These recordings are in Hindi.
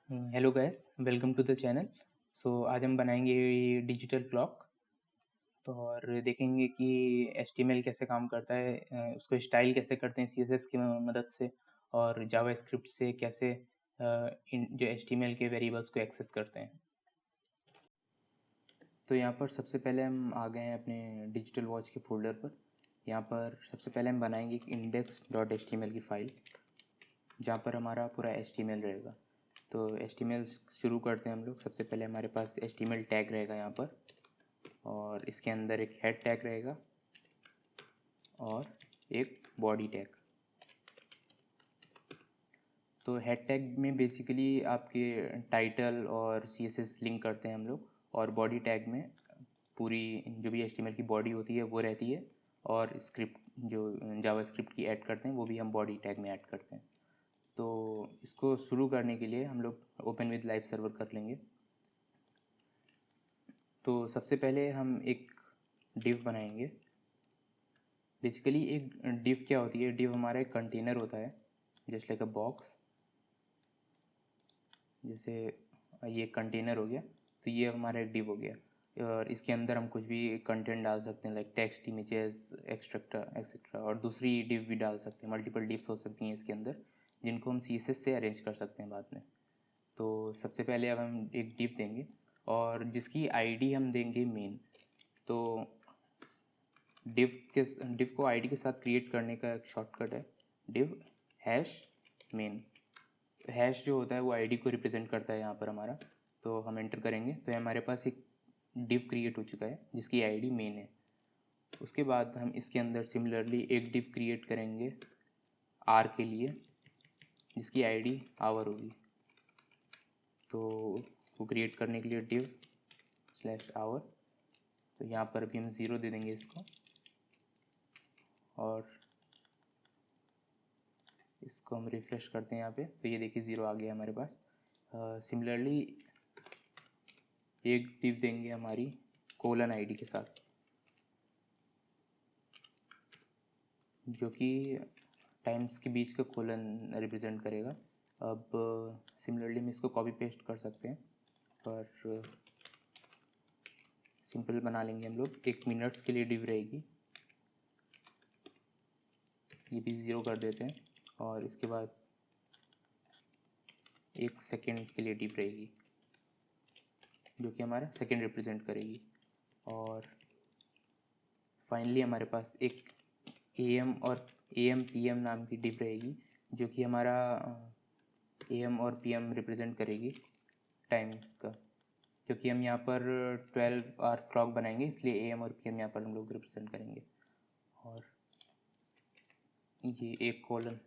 Hello guys, welcome to the channel. आज हम बनाएंगे डिजिटल क्लॉक। और देखेंगे कि एचटीएमएल कैसे काम करता है, उसको स्टाइल कैसे करते हैं सीएसएस की मदद से, और जावास्क्रिप्ट से कैसे जो एचटीएमएल के वेरिएबल्स को एक्सेस करते हैं। तो यहाँ पर सबसे पहले हम आ गए हैं अपने डिजिटल वॉच के फोल्डर पर। यहाँ पर सबसे पहले हम बनाएंगे एक index.html की फ़ाइल, जहाँ पर हमारा पूरा एचटीएमएल रहेगा। तो एचटीएमएल शुरू करते हैं हम लोग। सबसे पहले हमारे पास एचटीएमएल टैग रहेगा यहाँ पर, और इसके अंदर एक हेड टैग रहेगा और एक बॉडी टैग। तो हेड टैग में बेसिकली आपके टाइटल और सीएसएस लिंक करते हैं हम लोग, और बॉडी टैग में पूरी जो भी एचटीएमएल की बॉडी होती है वो रहती है, और स्क्रिप्ट जो जावास्क्रिप्ट की ऐड करते हैं वो भी हम बॉडी टैग में ऐड करते हैं। तो इसको शुरू करने के लिए हम लोग ओपन विद लाइव सर्वर कर लेंगे। तो सबसे पहले हम एक डिव बनाएंगे। बेसिकली एक डिव क्या होती है? डिव हमारा एक कंटेनर होता है, जस्ट लाइक अ बॉक्स। जैसे ये कंटेनर हो गया, तो ये हमारा एक डिव हो गया, और इसके अंदर हम कुछ भी कंटेंट डाल सकते हैं, like text, images, etcetera etcetera, और दूसरी डिव भी डाल सकते हैं। मल्टीपल डिव्स हो सकती हैं इसके अंदर, जिनको हम सीएसएस से अरेंज कर सकते हैं बाद में। तो सबसे पहले अब हम एक डिव देंगे, और जिसकी आईडी हम देंगे मेन। तो डिव को आईडी के साथ क्रिएट करने का एक शॉर्टकट है डिव हैश मेन। हैश जो होता है वो आईडी को रिप्रेजेंट करता है यहाँ पर हमारा। तो हम एंटर करेंगे तो हमारे पास एक डिव क्रिएट हो चुका है जिसकी आईडी मेन है। उसके बाद हम इसके अंदर सिमिलरली एक डिव क्रिएट करेंगे आर के लिए, जिसकी आईडी आवर होगी। तो वो क्रिएट करने के लिए डिव स्लैश आवर, तो यहाँ पर भी हम 0 दे देंगे इसको, और इसको हम रिफ्रेश करते हैं यहाँ पे, तो ये देखिए 0 आ गया हमारे पास। सिमिलरली एक डिव देंगे हमारी कोलन आईडी के साथ, जो कि टाइम्स के बीच का कोलन रिप्रेजेंट करेगा। अब सिमिलरली हम इसको कॉपी पेस्ट कर सकते हैं, पर सिंपल बना लेंगे हम लोग। 1 मिनट्स के लिए डिव रहेगी, ये भी 0 कर देते हैं, और इसके बाद 1 सेकेंड के लिए डिव रहेगी, जो कि हमारा सेकेंड रिप्रेजेंट करेगी। और फाइनली हमारे पास एक एम और एम पीएम नाम की डिव रहेगी, जो कि हमारा एम और पीएम रिप्रेजेंट करेगी टाइम का, क्योंकि हम यहाँ पर 12 आवर क्लॉक बनाएंगे, इसलिए एम और पीएम यहाँ पर हम लोग रिप्रेजेंट करेंगे। और ये एक कॉलन,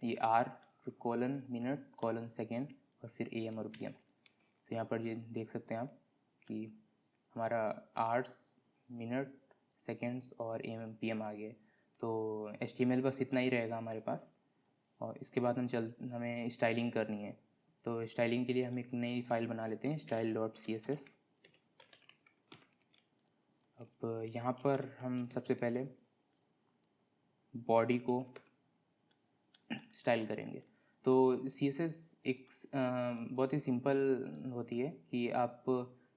ये आर, फिर कॉलन मिनट, कॉलन सेकेंड, और फिर एम और पीएम। तो यहाँ पर ये देख सकते हैं आप कि हमारा आवर्स, मिनट, सेकेंड्स और एम पीएम आ गए। तो एचटीएमएल बस इतना ही रहेगा हमारे पास, और इसके बाद हमें स्टाइलिंग करनी है। तो स्टाइलिंग के लिए हम एक नई फाइल बना लेते हैं, style.css। अब यहाँ पर हम सबसे पहले बॉडी को स्टाइल करेंगे। तो CSS एक बहुत ही सिंपल होती है कि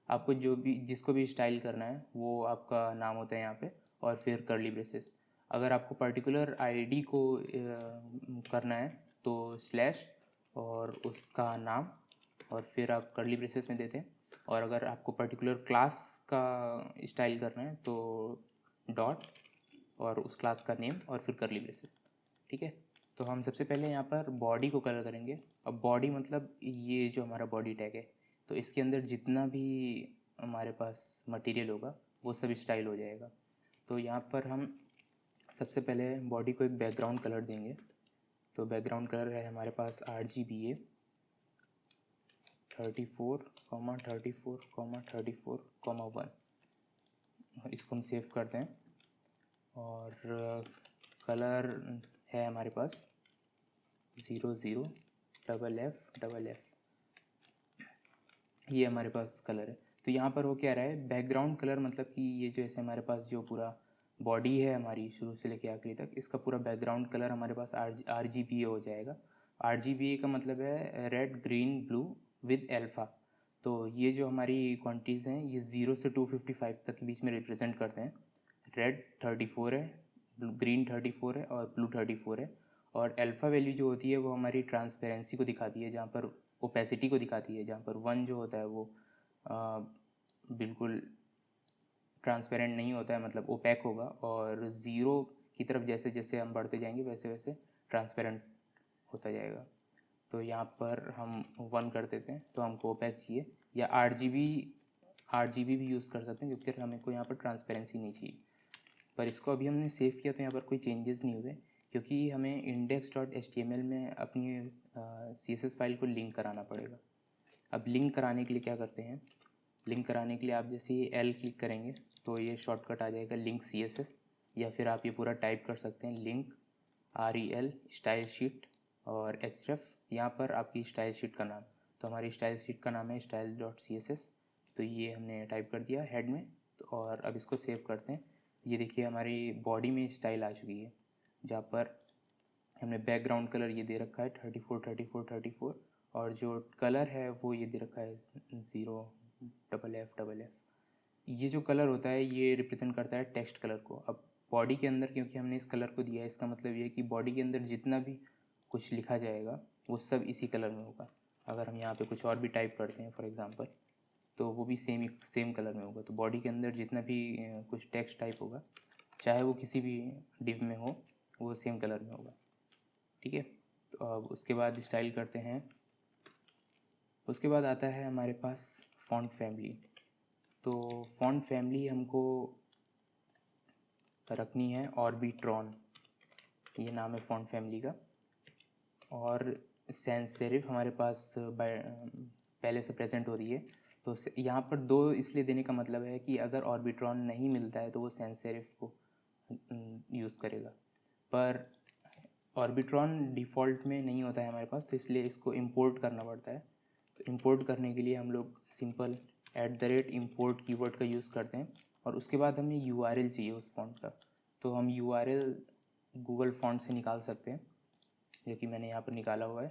आपको जो भी जिसको भी स्टाइल करना है वो आपका नाम होता है यहाँ पे, और फिर कर्ली ब्रेसेस। अगर आपको पर्टिकुलर आईडी को करना है तो स्लैश और उसका नाम, और फिर आप कर्ली ब्रेसेस में देते हैं। और अगर आपको पर्टिकुलर क्लास का स्टाइल करना है तो डॉट और उस क्लास का नेम और फिर कर्ली ब्रेसेस। ठीक है। तो हम सबसे पहले यहाँ पर बॉडी को कलर करेंगे। अब बॉडी मतलब ये जो हमारा बॉडी टैग है, तो इसके अंदर जितना भी हमारे पास मटेरियल होगा वो सब स्टाइल हो जाएगा। तो यहाँ पर हम सबसे पहले बॉडी को एक बैकग्राउंड कलर देंगे। तो बैकग्राउंड कलर है हमारे पास RGBA 34,34,34,1। इसको हम सेव करते हैं, और कलर है हमारे पास 00FF, ये हमारे पास कलर है। तो यहाँ पर वो क्या रहा है, बैकग्राउंड कलर, मतलब कि ये जो ऐसे हमारे पास जो पूरा बॉडी है हमारी शुरू से लेकर आखिरी तक, इसका पूरा बैकग्राउंड कलर हमारे पास RGBA हो जाएगा। RGBA का मतलब है red green blue with alpha. तो ये जो हमारी क्वांटिटीज़ हैं ये 0 से 255 तक के बीच में रिप्रेजेंट करते हैं। रेड 34 है, ग्रीन 34 है और ब्लू 34 है। और अल्फ़ा वैल्यू जो होती है वो हमारी ट्रांसपेरेंसी को दिखाती है, जहाँ पर ओपेसिटी को दिखाती है, जहाँ पर 1 जो होता है वो बिल्कुल ट्रांसपेरेंट नहीं होता है, मतलब ओपैक होगा। और ज़ीरो की तरफ जैसे जैसे हम बढ़ते जाएंगे वैसे वैसे ट्रांसपेरेंट होता जाएगा। तो यहाँ पर हम 1 कर देते हैं तो हमको ओपैक चाहिए, या RGB भी यूज़ कर सकते हैं क्योंकि हमें को यहाँ पर ट्रांसपेरेंसी नहीं चाहिए। पर इसको अभी हमने सेव किया तो यहाँ पर कोई चेंजेस नहीं हुए, क्योंकि हमें index.html में अपनी CSS फाइल को लिंक कराना पड़ेगा। अब लिंक कराने के लिए क्या करते हैं, लिंक कराने के लिए आप जैसे ही L क्लिक करेंगे तो ये शॉर्टकट आ जाएगा लिंक CSS, या फिर आप ये पूरा टाइप कर सकते हैं लिंक REL स्टाइल शीट और href, यहाँ पर आपकी स्टाइल शीट का नाम। तो हमारी स्टाइल शीट का नाम है style.css। तो ये हमने टाइप कर दिया हेड में। तो और अब इसको सेव करते हैं। ये देखिए हमारी बॉडी में स्टाइल आ चुकी है, जहाँ पर हमने बैकग्राउंड कलर ये दे रखा है 34 और जो कलर है वो ये दे रखा है 0FF। ये जो कलर होता है ये रिप्रेजेंट करता है टेक्स्ट कलर को। अब बॉडी के अंदर क्योंकि हमने इस कलर को दिया है, इसका मतलब ये है कि बॉडी के अंदर जितना भी कुछ लिखा जाएगा वो सब इसी कलर में होगा। अगर हम यहाँ पे कुछ और भी टाइप करते हैं फॉर एग्जांपल, तो वो भी सेम कलर में होगा। तो बॉडी के अंदर जितना भी कुछ टेक्स्ट टाइप होगा, चाहे वो किसी भी डिव में हो, वो सेम कलर में होगा। ठीक है। तो अब उसके बाद स्टाइल करते हैं। उसके बाद आता है हमारे पास फॉन्ट फैमिली। तो फॉन्ट फैमिली हमको रखनी है ऑर्बिट्रॉन, ये नाम है फॉन्ट फैमिली का। और सैंस सेरिफ हमारे पास पहले से प्रेजेंट हो रही है। तो यहाँ पर 2 इसलिए देने का मतलब है कि अगर ऑर्बिट्रॉन नहीं मिलता है तो वो सैंस सेरिफ को यूज़ करेगा। पर ऑर्बिट्रॉन डिफ़ॉल्ट में नहीं होता है हमारे पास, तो इसलिए इसको इंपोर्ट करना पड़ता है। तो इंपोर्ट करने के लिए हम लोग सिंपल @import कीवर्ड का यूज़ करते हैं। और उसके बाद हमें URL चाहिए उस फॉन्ट का। तो हम URL गूगल फॉन्ट से निकाल सकते हैं, जो कि मैंने यहाँ पर निकाला हुआ है,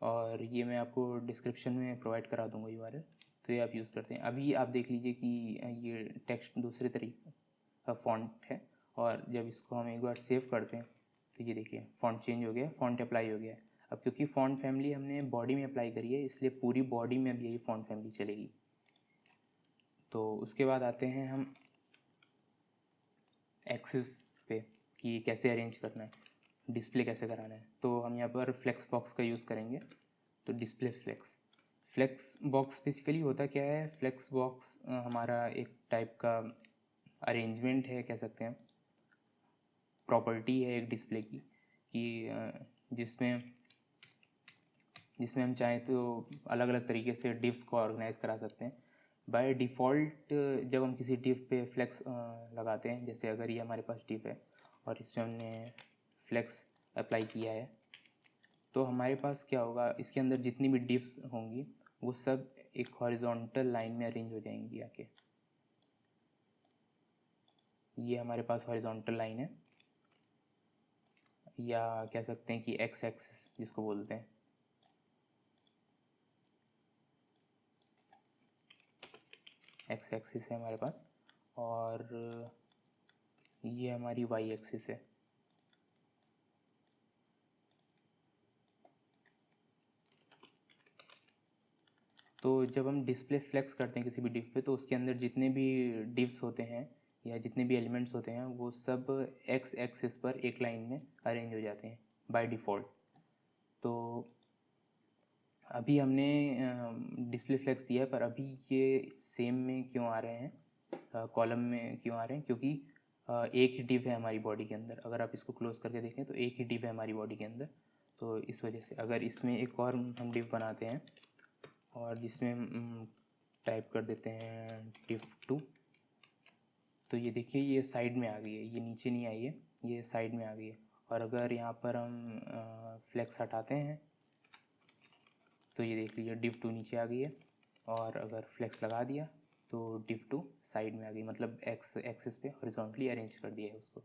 और ये मैं आपको डिस्क्रिप्शन में प्रोवाइड करा दूँगा URL। तो ये आप यूज़ करते हैं। अभी आप देख लीजिए कि ये टेक्स्ट दूसरे तरीके का फॉन्ट है, और जब इसको हम एक बार सेव करते हैं तो ये देखिए फॉन्ट चेंज हो गया, फॉन्ट अप्लाई हो गया है। अब क्योंकि फॉन्ट फैमिली हमने बॉडी में अप्लाई करी है, इसलिए पूरी बॉडी में अब यही फॉन्ट फैमिली चलेगी। तो उसके बाद आते हैं हम एक्सिस पे कि कैसे अरेंज करना है, डिस्प्ले कैसे कराना है। तो हम यहाँ पर फ्लेक्स बॉक्स का यूज़ करेंगे। तो डिस्प्ले फ्लेक्स बॉक्स बेसिकली होता क्या है, फ्लेक्स बॉक्स हमारा एक टाइप का अरेंजमेंट है, कह सकते हैं प्रॉपर्टी है एक डिस्प्ले की, कि जिसमें हम चाहें तो अलग अलग तरीके से डिव्स को ऑर्गेनाइज करा सकते हैं। बाय डिफ़ॉल्ट जब हम किसी डिव पे फ्लेक्स लगाते हैं, जैसे अगर ये हमारे पास डिव है और इसमें हमने फ्लेक्स अप्लाई किया है, तो हमारे पास क्या होगा, इसके अंदर जितनी भी डिव्स होंगी वो सब एक हॉरिजॉन्टल लाइन में अरेंज हो जाएंगी आके। ये हमारे पास हॉरिजॉन्टल लाइन है, या कह सकते हैं कि एक्स एक्सिस जिसको बोलते हैं। एक्स एक्सिस है हमारे पास, और ये हमारी वाई एक्सिस है। तो जब हम डिस्प्ले फ्लेक्स करते हैं किसी भी डिव पे, तो उसके अंदर जितने भी डिव्स होते हैं या जितने भी एलिमेंट्स होते हैं वो सब एक्स एक्सिस पर एक लाइन में अरेंज हो जाते हैं बाय डिफ़ॉल्ट। तो अभी हमने डिस्प्ले फ्लेक्स दिया है, पर अभी ये सेम में क्यों आ रहे हैं, कॉलम में क्यों आ रहे हैं, क्योंकि एक ही डिव है हमारी बॉडी के अंदर। अगर आप इसको क्लोज करके देखें तो एक ही डिव है हमारी बॉडी के अंदर। तो इस वजह से अगर इसमें एक और हम डिव बनाते हैं और जिसमें टाइप कर देते हैं div2, तो ये देखिए ये साइड में आ गई है, ये नीचे नहीं आई है, ये साइड में आ गई है। और अगर यहाँ पर हम फ्लेक्स हटाते हैं तो ये देख लीजिए div2 नीचे आ गई है, और अगर फ्लेक्स लगा दिया तो div2 साइड में आ गई, मतलब एक्स एक्सिस पे हॉरिजॉन्टली अरेंज कर दिया है उसको।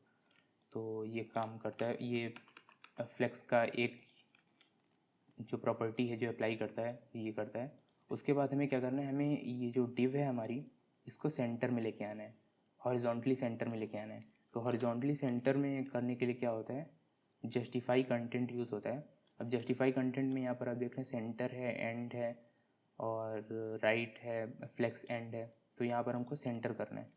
तो ये काम करता है, ये फ्लेक्स का एक जो प्रॉपर्टी है जो अप्लाई करता है ये करता है। उसके बाद हमें क्या करना है, हमें ये जो डिव है हमारी इसको सेंटर में लेके आना है, हॉरिजॉन्टली सेंटर में लेके आना है। तो हॉरिजॉन्टली सेंटर में करने के लिए क्या होता है, जस्टिफाई कंटेंट यूज़ होता है। अब जस्टिफाई कंटेंट में यहाँ पर आप देख रहे हैं सेंटर है, एंड है और राइट है, फ्लेक्स एंड है। तो यहाँ पर हमको सेंटर करना है।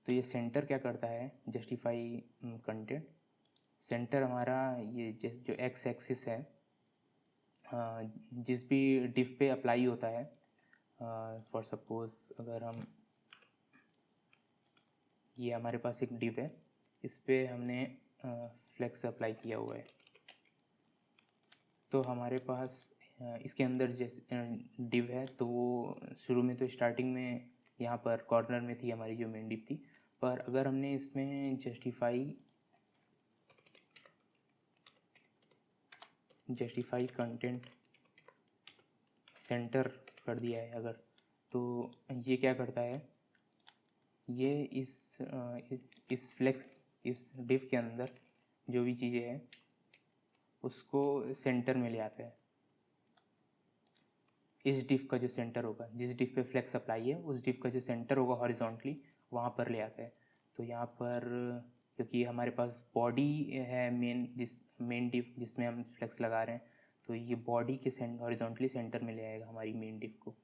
तो ये सेंटर क्या करता है, जस्टिफाई कंटेंट सेंटर हमारा ये जो एक्स एक्सिस है जिस भी डिव पे अप्लाई होता है, फॉर सपोज अगर हम ये हमारे पास एक डिव है, इस पे हमने फ्लेक्स अप्लाई किया हुआ है। तो हमारे पास इसके अंदर जैसे डिव है, तो वो शुरू में तो स्टार्टिंग में यहाँ पर कॉर्नर में थी हमारी जो मेन डिव थी। पर अगर हमने इसमें जस्टिफाई कंटेंट सेंटर कर दिया है अगर, तो ये क्या करता है, ये इस फ्लेक्स इस डिव के अंदर जो भी चीज़ें हैं उसको सेंटर में ले आता है। इस डिव का जो सेंटर होगा, जिस डिव पे फ्लेक्स अप्लाई है उस डिव का जो सेंटर होगा हॉरिजॉन्टली वहाँ पर ले आता है। तो यहाँ पर क्योंकि हमारे पास बॉडी है मेन डिव जिसमें हम फ्लेक्स लगा रहे हैं, तो ये बॉडी के हॉरिजॉन्टली सेंटर में ले आएगा हमारी मेन डिव को।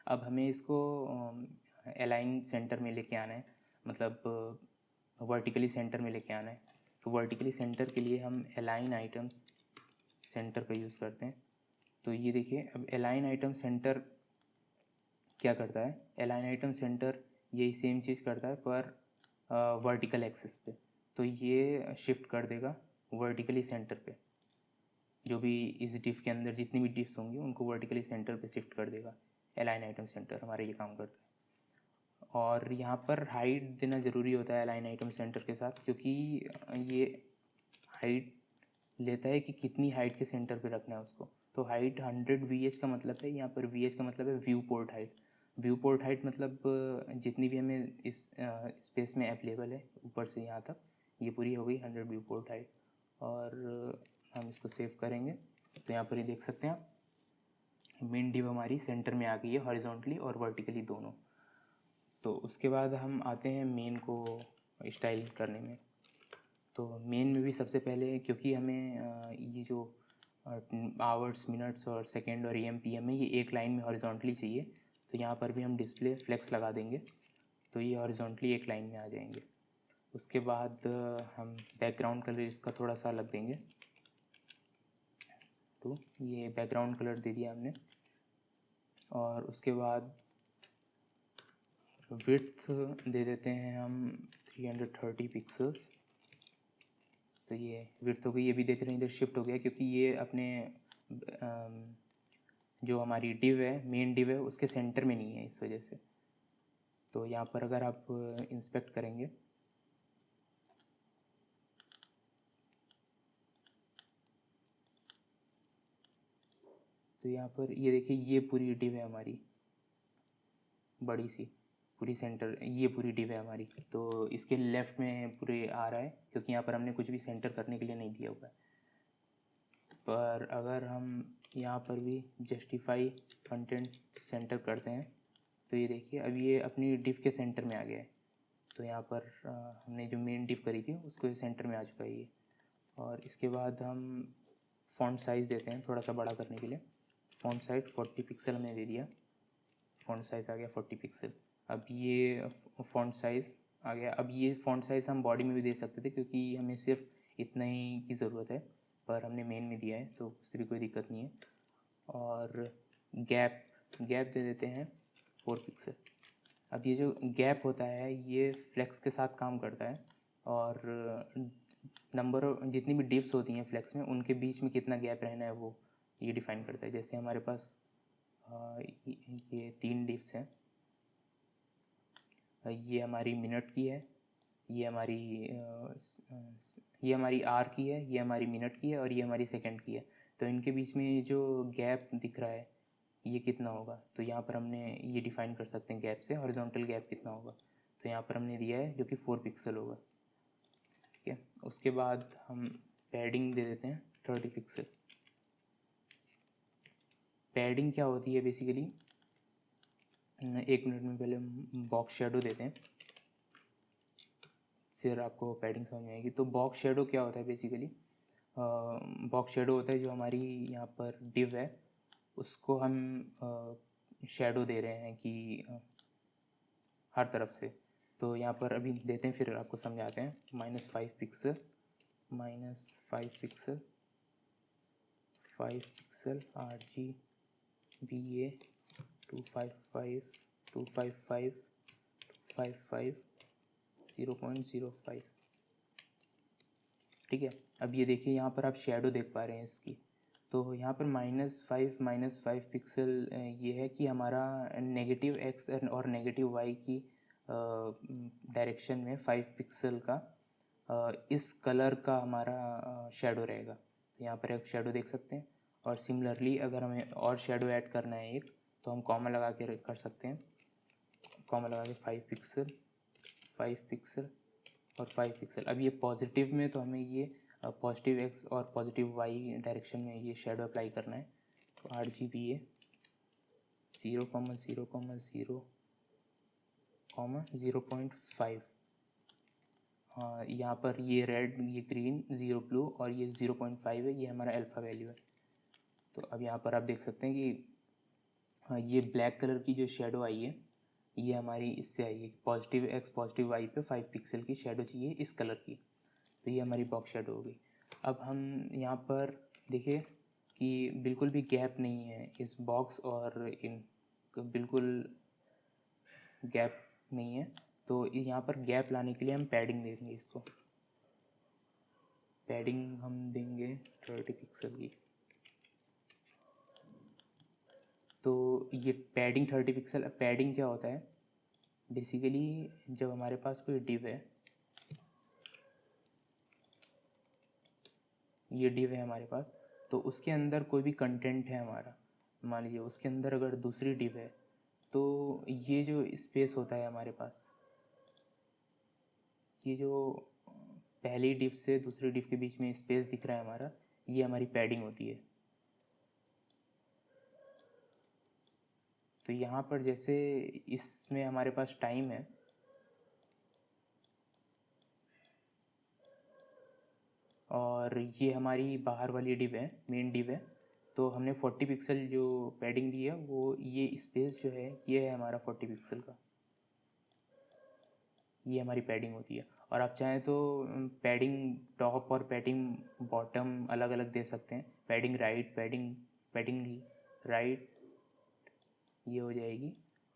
अब हमें इसको अलाइन सेंटर में लेके आना है, मतलब वर्टिकली सेंटर में लेके आना है। तो वर्टिकली सेंटर के लिए हम अलाइन आइटम्स सेंटर का यूज़ करते हैं। तो ये देखिए, अब अलाइन आइटम सेंटर क्या करता है, अलाइन आइटम सेंटर यही सेम चीज़ करता है पर वर्टिकल एक्सिस पे। तो ये शिफ्ट कर देगा वर्टिकली सेंटर पे, जो भी इस डिव के अंदर जितनी भी डिव्स होंगी उनको वर्टिकली सेंटर पे शिफ्ट कर देगा। अलाइन आइटम सेंटर हमारा ये काम करता है। और यहाँ पर हाइट देना ज़रूरी होता है अलाइन आइटम सेंटर के साथ, क्योंकि ये हाइट लेता है कि कितनी हाइट के सेंटर पे रखना है उसको। तो हाइट 100 VH का मतलब है, यहाँ पर VH का मतलब है view port height. View port height मतलब जितनी भी हमें इस स्पेस में अवेलेबल है ऊपर से यहाँ तक, ये पूरी हो गई 100 व्यू पोर्ट हाइट। और हम इसको सेव करेंगे तो यहाँ पर ये देख सकते हैं आप, मेन डिव हमारी सेंटर में आ गई है हॉरिजॉन्टली और वर्टिकली दोनों। तो उसके बाद हम आते हैं मेन को स्टाइल करने में। तो मेन में भी सबसे पहले, क्योंकि हमें ये जो आवर्स, मिनट्स और सेकेंड और AM PM है ये एक लाइन में हॉरिजॉन्टली चाहिए, तो यहाँ पर भी हम डिस्प्ले फ्लेक्स लगा देंगे तो ये हॉरिजॉन्टली एक लाइन में आ जाएंगे। उसके बाद हम बैकग्राउंड कलर इसका थोड़ा सा अलग देंगे। तो ये बैकग्राउंड कलर दे दिया हमने। और उसके बाद विड्थ दे देते हैं हम 330 पिक्सल्स। तो ये विड्थ हो गई, ये भी देख रहे हैं इधर शिफ्ट हो गया क्योंकि ये अपने जो हमारी डिव है, मेन डिव है, उसके सेंटर में नहीं है इस वजह से। तो यहाँ पर अगर आप इंस्पेक्ट करेंगे तो यहाँ पर ये देखिए, ये पूरी डिव है हमारी बड़ी सी, पूरी सेंटर, ये पूरी डिव है हमारी। तो इसके लेफ़्ट में पूरे आ रहा है क्योंकि यहाँ पर हमने कुछ भी सेंटर करने के लिए नहीं दिया हुआ है। पर अगर हम यहाँ पर भी जस्टिफाई कंटेंट सेंटर करते हैं तो ये देखिए, अब ये अपनी डिव के सेंटर में आ गया है। तो यहाँ पर हमने जो मेन डिव करी थी उसको सेंटर में आ चुका है ये। और इसके बाद हम फ़ॉन्ट साइज़ देते हैं थोड़ा सा बड़ा करने के लिए। फ़ॉन्ट साइज़ 40 पिक्सल हमने दे दिया, फ़ॉन्ट साइज़ आ गया 40 पिक्सल। अब ये फ़ॉन्ट साइज़ आ गया। अब ये फ़ॉन्ट साइज़ हम बॉडी में भी दे सकते थे क्योंकि हमें सिर्फ इतना ही की ज़रूरत है, पर हमने मेन में दिया है तो उससे भी कोई दिक्कत नहीं है। और गैप दे देते हैं 4 पिक्सल। अब ये जो गैप होता है ये फ्लेक्स के साथ काम करता है और नंबर जितनी भी डिव्स होती हैं फ्लेक्स में उनके बीच में कितना गैप रहना है वो ये डिफ़ाइन करता है। जैसे हमारे पास ये 3 डिव्स हैं, ये हमारी मिनट की है, ये हमारी आर की है, ये हमारी मिनट की है और ये हमारी सेकंड की है। तो इनके बीच में जो गैप दिख रहा है ये कितना होगा, तो यहाँ पर हमने ये डिफ़ाइन कर सकते हैं गैप से, हॉरिजॉन्टल गैप कितना होगा। तो यहाँ पर हमने दिया है जो कि 4 पिक्सल होगा, ठीक है। उसके बाद हम पैडिंग दे देते हैं 30 पिक्सल। पैडिंग क्या होती है बेसिकली, एक मिनट में पहले हम बॉक्स शेडो देते हैं, फिर आपको पैडिंग समझ में आएगी। तो बॉक्स शेडो क्या होता है बेसिकली, बॉक्स शेडो होता है जो हमारी यहाँ पर डिव है उसको हम शेडो दे रहे हैं कि हर तरफ से। तो यहाँ पर अभी देते हैं फिर आपको समझाते हैं। -5 पिक्सल, -5 पिक्सल, 5 पिक्सल RGBA 255 255 255 0.05। ठीक है, अब ये देखिए यहाँ पर आप शेडो देख पा रहे हैं इसकी। तो यहाँ पर -5 पिक्सल ये है कि हमारा नेगेटिव एक्स और नेगेटिव वाई की डायरेक्शन में 5 पिक्सल का इस कलर का हमारा शेडो रहेगा। तो यहाँ पर एक शेडो देख सकते हैं। और सिमिलरली अगर हमें और शेडो ऐड करना है एक, तो हम कॉमा लगा के कर सकते हैं। कॉमा लगा के 5 पिक्सल, 5 पिक्सल और 5 पिक्सल। अब ये पॉजिटिव में तो हमें ये पॉजिटिव एक्स और पॉजिटिव वाई डायरेक्शन में ये शेडो अप्लाई करना है। तो RGBA 0,0,0,0,5। हाँ, यहाँ पर ये रेड, ये ग्रीन, 0 ब्लू और ये 0.5 है, ये हमारा अल्फ़ा वैल्यू है। तो अब यहाँ पर आप देख सकते हैं कि हाँ, ये ब्लैक कलर की जो शेडो आई है ये हमारी इससे आई है। पॉजिटिव एक्स पॉजिटिव वाई पे 5 पिक्सल की शेडो चाहिए इस कलर की। तो ये हमारी बॉक्स शेडो हो गई। अब हम यहाँ पर देखिए कि बिल्कुल भी गैप नहीं है इस बॉक्स और इन, बिल्कुल गैप नहीं है। तो यहाँ पर गैप लाने के लिए हम पैडिंग देंगे इसको। पैडिंग हम देंगे 30 पिक्सल की। तो ये पैडिंग 30 पिक्सल। पैडिंग क्या होता है बेसिकली, जब हमारे पास कोई डिव है, ये डिव है हमारे पास, तो उसके अंदर कोई भी कंटेंट है हमारा, मान लीजिए उसके अंदर अगर दूसरी डिव है, तो ये जो स्पेस होता है हमारे पास, ये जो पहली डिव से दूसरी डिव के बीच में स्पेस दिख रहा है हमारा, ये हमारी पैडिंग होती है। तो यहाँ पर जैसे इसमें हमारे पास टाइम है, और ये हमारी बाहर वाली डिव है, मेन डिव है। तो हमने 40 पिक्सल जो पैडिंग दी है, वो ये स्पेस जो है ये है हमारा 40 पिक्सल का, ये हमारी पैडिंग होती है। और आप चाहें तो पैडिंग टॉप और पैडिंग बॉटम अलग अलग दे सकते हैं। पैडिंग राइट, पैडिंग राइट ये हो जाएगी,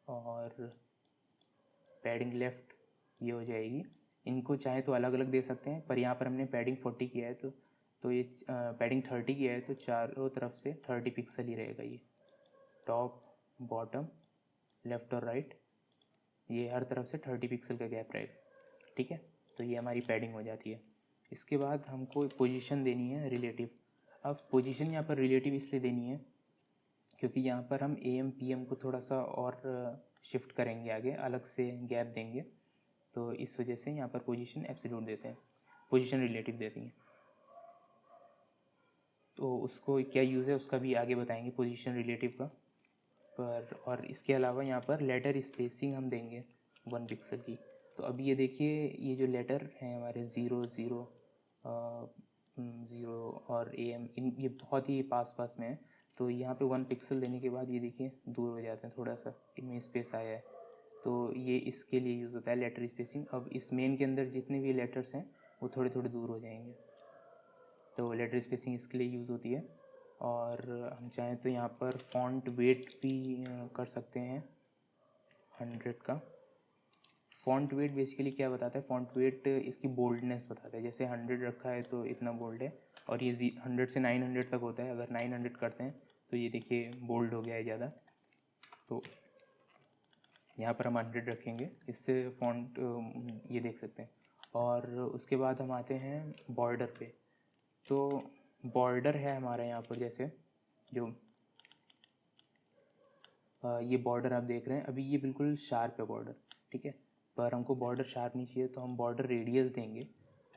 और पैडिंग लेफ़्ट ये हो जाएगी। इनको चाहे तो अलग अलग दे सकते हैं, पर यहाँ पर हमने पैडिंग 40 किया है, तो ये पैडिंग 30 किया है, तो चारों तरफ से 30 पिक्सल ही रहेगा। ये टॉप बॉटम लेफ़्ट और राइट, ये हर तरफ से 30 पिक्सल का गैप रहेगा। ठीक है, तो ये हमारी पैडिंग हो जाती है। इसके बाद हमको पोजीशन देनी है रिलेटिव। अब पोजीशन यहाँ पर रिलेटिव इसलिए देनी है क्योंकि यहाँ पर हम AM PM को थोड़ा सा और शिफ्ट करेंगे आगे, अलग से गैप देंगे। तो इस वजह से यहाँ पर पोजीशन एब्सोल्यूट देते हैं, पोजीशन रिलेटिव देती हैं। तो उसको क्या यूज़ है उसका भी आगे बताएंगे, पोजीशन रिलेटिव का। पर और इसके अलावा यहाँ पर लेटर स्पेसिंग हम देंगे 1 पिक्सल की। तो अब ये देखिए, ये जो लेटर हैं हमारे 0 0 0 और AM, इन ये बहुत ही पास पास में है। तो यहाँ पे 1 पिक्सल देने के बाद ये देखिए दूर हो जाते हैं, थोड़ा सा इनमें स्पेस आया है। तो ये इसके लिए यूज़ होता है लेटर स्पेसिंग। अब इस मेन के अंदर जितने भी लेटर्स हैं वो थोड़े थोड़े दूर हो जाएंगे, तो लेटर स्पेसिंग इसके लिए यूज़ होती है। और हम चाहें तो यहाँ पर फॉन्ट वेट भी कर सकते हैं 100 का। फॉन्ट वेट बेसिकली क्या बताता है, फॉन्ट वेट इसकी बोल्डनेस बताता है। जैसे 100 रखा है तो इतना बोल्ड है, और ये 100 से 900 तक होता है। अगर 900 करते हैं तो ये देखिए बोल्ड हो गया है ज़्यादा। तो यहाँ पर हम 100 रखेंगे, इससे फॉन्ट ये देख सकते हैं। और उसके बाद हम आते हैं बॉर्डर पे। तो बॉर्डर है हमारा यहाँ पर, जैसे जो ये बॉर्डर आप देख रहे हैं, अभी ये बिल्कुल शार्प है बॉर्डर, ठीक है। पर हमको बॉर्डर शार्प नहीं चाहिए, तो हम बॉर्डर रेडियस देंगे,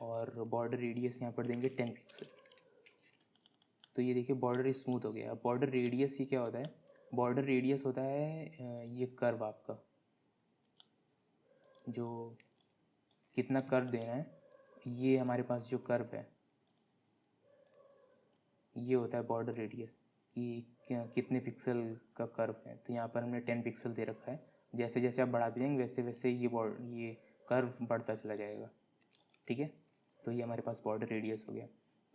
और बॉर्डर रेडियस यहाँ पर देंगे 10 पिक्सल। तो ये देखिए बॉर्डर स्मूथ हो गया। अब बॉर्डर रेडियस ये क्या होता है, बॉर्डर रेडियस होता है ये कर्व आपका, जो कितना कर्व देना है, ये हमारे पास जो कर्व है ये होता है बॉर्डर रेडियस, कि कितने पिक्सल का कर्व है। तो यहाँ पर हमने 10 पिक्सल दे रखा है। जैसे जैसे आप बढ़ाते जाएंगे वैसे वैसे ये कर्व बढ़ता चला जाएगा, ठीक है। तो ये हमारे पास बॉर्डर रेडियस हो गया।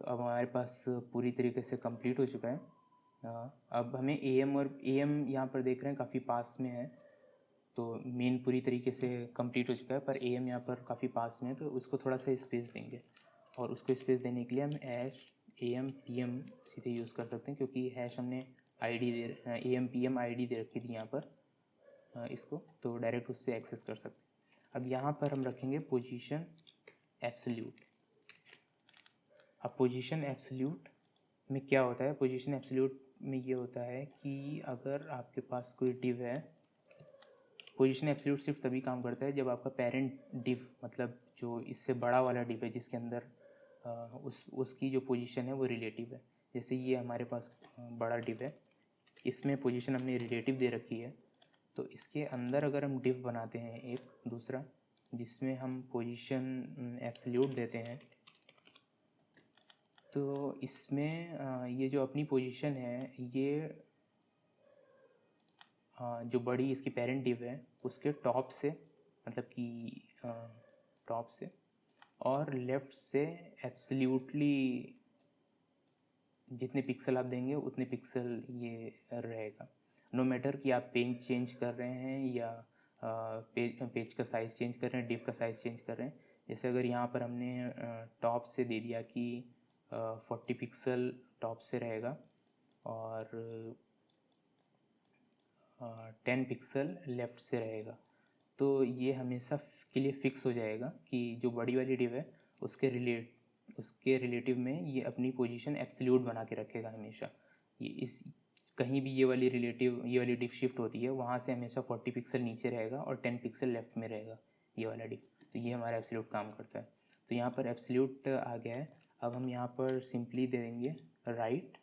तो अब हमारे पास पूरी तरीके से कंप्लीट हो चुका है। अब हमें AM, और AM यहाँ पर देख रहे हैं काफ़ी पास में है, तो मेन पूरी तरीके से कंप्लीट हो चुका है, पर AM यहाँ पर काफ़ी पास में है, तो उसको थोड़ा सा स्पेस देंगे। और उसको स्पेस देने के लिए हम AM PM सीधे यूज़ कर सकते हैं, क्योंकि हैश हमने AM PM ID दे रखी थी यहाँ पर इसको, तो डायरेक्ट उससे एक्सेस कर सकते हैं। अब यहाँ पर हम रखेंगे पोजीशन एब्सोल्यूट। अब पोजीशन एब्सोल्यूट में क्या होता है, पोजीशन एब्सोल्यूट में ये होता है कि अगर आपके पास कोई डिव है, पोजीशन एब्सोल्यूट सिर्फ तभी काम करता है जब आपका पेरेंट डिव, मतलब जो इससे बड़ा वाला डिव है जिसके अंदर उसकी जो पोजीशन है वो रिलेटिव है। जैसे ये हमारे पास बड़ा डिव है, इसमें पोजीशन हमने रिलेटिव दे रखी है, तो इसके अंदर अगर हम डिव बनाते हैं एक दूसरा जिसमें हम पोजीशन एब्सोल्यूट देते हैं, तो इसमें ये जो अपनी पोजीशन है ये जो बड़ी इसकी पेरेंट डिव है उसके टॉप से, मतलब कि टॉप से और लेफ़्ट से एब्सोल्यूटली जितने पिक्सल आप देंगे उतने पिक्सल ये रहेगा। नो मैटर कि आप पेज चेंज कर रहे हैं या पेज का साइज़ चेंज कर रहे हैं, डिव का साइज़ चेंज कर रहे हैं। जैसे अगर यहाँ पर हमने टॉप से दे दिया कि 40 पिक्सल टॉप से रहेगा और 10 पिक्सल लेफ़्ट से रहेगा, तो ये हमेशा के लिए फिक्स हो जाएगा कि जो बड़ी वाली डिव है उसके रिलेटिव में ये अपनी पोजीशन एब्सोल्यूट बना के रखेगा हमेशा। ये इस कहीं भी ये वाली डिव शिफ्ट होती है वहाँ से हमेशा 40 पिक्सल नीचे रहेगा और 10 पिक्सल लेफ्ट में रहेगा ये वाला डिव। तो ये हमारा एब्सोल्यूट काम करता है। तो यहाँ पर एब्सोल्यूट आ गया है। अब हम यहाँ पर सिंपली दे देंगे राइट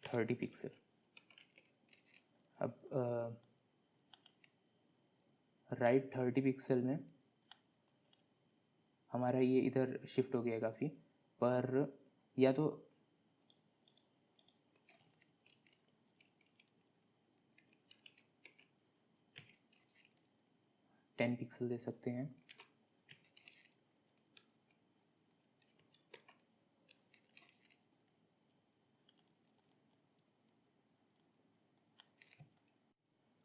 30 पिक्सल। अब राइट 30 पिक्सल में हमारा ये इधर शिफ्ट हो गया काफ़ी, पर या तो टेन पिक्सल दे सकते हैं,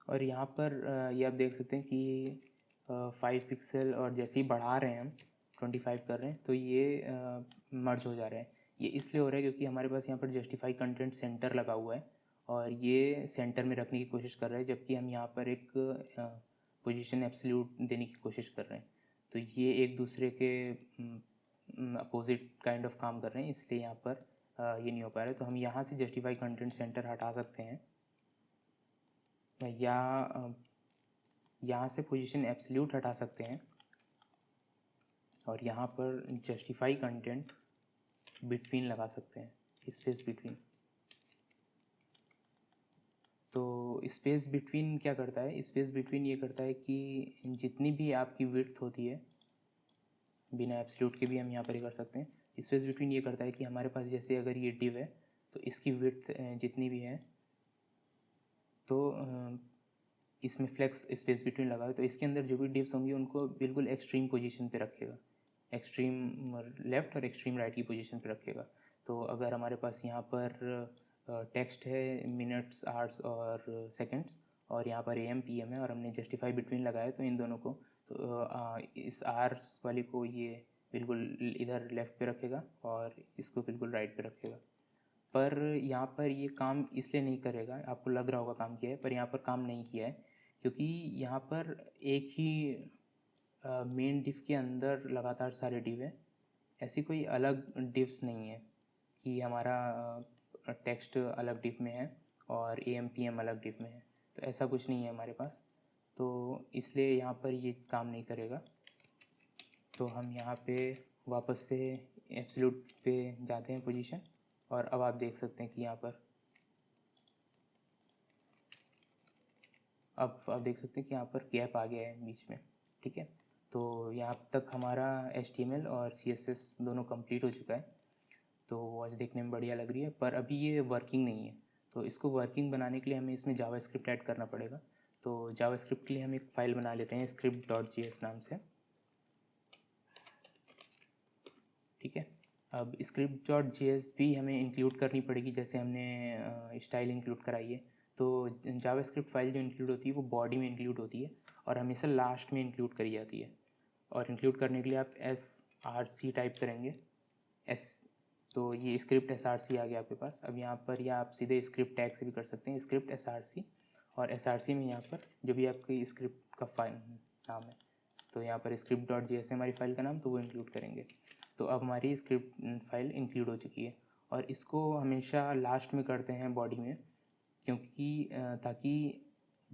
और यहाँ पर ये आप देख सकते हैं कि 5 पिक्सल, और जैसे ही बढ़ा रहे हैं हम 25 कर रहे हैं तो ये मर्ज हो जा रहा है। ये इसलिए हो रहा है क्योंकि हमारे पास यहाँ पर जस्टिफाई कंटेंट सेंटर लगा हुआ है और ये सेंटर में रखने की कोशिश कर रहा है, जबकि हम यहाँ पर एक पोजीशन एब्सोल्यूट देने की कोशिश कर रहे हैं। तो ये एक दूसरे के अपोजिट काइंड ऑफ काम कर रहे हैं, इसलिए यहाँ पर ये नहीं हो पा रहा है। तो हम यहाँ से जस्टिफाई कंटेंट सेंटर हटा सकते हैं या यहाँ से पोजीशन एब्सोल्यूट हटा सकते हैं और यहाँ पर जस्टिफाई कंटेंट बिटवीन लगा सकते हैं, स्पेस बिटवीन। तो स्पेस बिटवीन क्या करता है, स्पेस बिटवीन ये करता है कि जितनी भी आपकी विड्थ होती है, बिना एब्सोल्यूट के भी हम यहाँ पर ही कर सकते हैं। स्पेस बिटवीन ये करता है कि हमारे पास जैसे अगर ये डिव है तो इसकी विड्थ जितनी भी है तो इसमें फ्लेक्स स्पेस बिटवीन लगा है, तो इसके अंदर जो भी डिव्स होंगी उनको बिल्कुल एक्सट्रीम पोजीशन पे रखेगा, एक्सट्रीम लेफ़्ट और एक्सट्रीम राइट की पोजीशन पे रखेगा। तो अगर हमारे पास यहाँ पर टेक्स्ट है मिनट्स, आवर्स और सेकंड्स, और यहाँ पर AM PM है और हमने जस्टिफाई बिटवीन लगाया तो इन दोनों को, तो इस आवर्स वाली को ये बिल्कुल इधर लेफ़्ट पे रखेगा और इसको बिल्कुल राइट पे रखेगा। पर यहाँ पर ये काम इसलिए नहीं करेगा, आपको लग रहा होगा काम किया है, पर यहाँ पर काम नहीं किया है क्योंकि यहाँ पर एक ही मेन डिव के अंदर लगातार सारे डिव हैं। ऐसी कोई अलग डिव्स नहीं है कि हमारा टेक्स्ट अलग डिव में है और AM PM अलग डिव में है, तो ऐसा कुछ नहीं है हमारे पास। तो इसलिए यहाँ पर ये काम नहीं करेगा। तो हम यहाँ पे वापस से एब्सोल्यूट पे जाते हैं पोजीशन, और अब आप देख सकते हैं कि यहाँ पर अब आप देख सकते हैं कि यहाँ पर गैप आ गया है बीच में। ठीक है, तो यहाँ तक हमारा HTML और CSS दोनों कंप्लीट हो चुका है। तो वॉच देखने में बढ़िया लग रही है, पर अभी ये वर्किंग नहीं है। तो इसको वर्किंग बनाने के लिए हमें इसमें जावास्क्रिप्ट ऐड करना पड़ेगा। तो जावास्क्रिप्ट के लिए हम एक फ़ाइल बना लेते हैं script.js नाम से। ठीक है, अब script.js भी हमें इंक्लूड करनी पड़ेगी, जैसे हमने स्टाइल इंक्लूड कराई है। तो जावास्क्रिप्ट फाइल जो इंक्लूड होती है वो बॉडी में इंक्लूड होती है और हमेशा लास्ट में इंक्लूड करी जाती है। और इंक्लूड करने के लिए आप src टाइप करेंगे एस, तो ये स्क्रिप्ट src आ गया आपके पास। अब यहाँ पर या आप सीधे स्क्रिप्ट टैग से भी कर सकते हैं, स्क्रिप्ट src, और src में यहाँ पर जो भी आपकी स्क्रिप्ट का फाइल नाम है, तो यहाँ पर script.js है हमारी फाइल का नाम, तो वो इंक्लूड करेंगे। तो अब हमारी स्क्रिप्ट फाइल इंक्लूड हो चुकी है और इसको हमेशा लास्ट में करते हैं बॉडी में, क्योंकि ताकि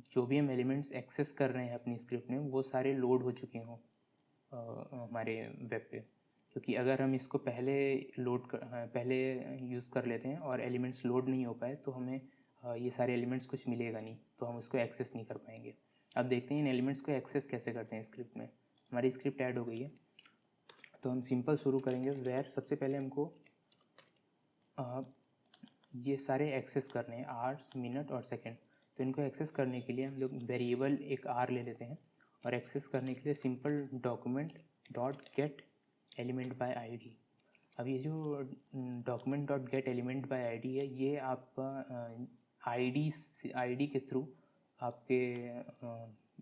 जो भी हम एलिमेंट्स एक्सेस कर रहे हैं अपनी स्क्रिप्ट में वो सारे लोड हो चुके हों हमारे वेब पे। क्योंकि अगर हम इसको पहले पहले यूज़ कर लेते हैं और एलिमेंट्स लोड नहीं हो पाए तो हमें ये सारे एलिमेंट्स कुछ मिलेगा नहीं, तो हम उसको एक्सेस नहीं कर पाएंगे। अब देखते हैं इन एलिमेंट्स को एक्सेस कैसे करते हैं स्क्रिप्ट में। हमारी स्क्रिप्ट ऐड हो गई है, तो हम सिंपल शुरू करेंगे। वेयर सबसे पहले हमको ये सारे एक्सेस करने हैं, आवर्स, मिनट और सेकंड। तो इनको एक्सेस करने के लिए हम लोग वेरिएबल एक आर ले लेते हैं और एक्सेस करने के लिए simple document dot get element by ID. अब ये जो document dot get element by ID है, ये आपका आईडी के थ्रू आपके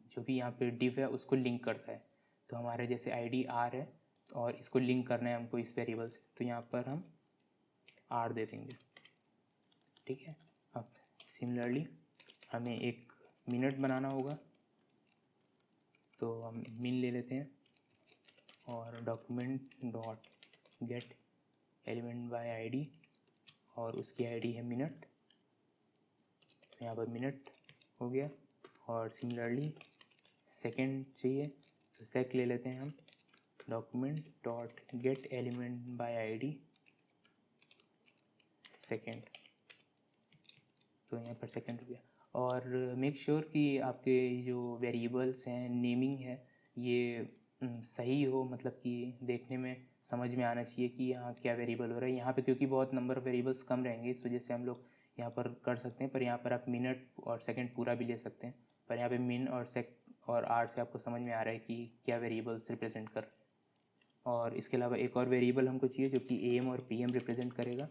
जो भी यहाँ पे डिव है उसको लिंक करता है। तो हमारे जैसे आईडी आर है और इसको लिंक करना है हमको इस वेरिएबल से, तो यहाँ पर हम आर दे देंगे। ठीक है, अब सिमिलरली हमें एक मिनट बनाना होगा, तो हम मिन ले लेते हैं और document dot get element by ID और उसकी आईडी है मिनट, तो यहाँ पर मिनट हो गया। और सिमिलरली सेकंड चाहिए, तो सेक ले लेते हैं हम, document dot get element by ID second, तो यहाँ पर सेकंड हो गया। और मेक श्योर कि आपके जो वेरिएबल्स हैं, नेमिंग है, ये सही हो, मतलब कि देखने में समझ में आना चाहिए कि यहाँ क्या वेरिएबल हो रहा है। यहाँ पे क्योंकि बहुत नंबर ऑफ वेरिएबल्स कम रहेंगे, इस वजह से हम लोग यहाँ पर कर सकते हैं, पर यहाँ पर आप मिनट और सेकंड पूरा भी ले सकते हैं। पर यहाँ पे मिन और सेक और आर से आपको समझ में आ रहा है कि क्या वेरिएबल्स रिप्रेजेंट कर। और इसके अलावा एक और वेरिएबल हमको चाहिए जो कि AM और PM रिप्रेजेंट करेगा।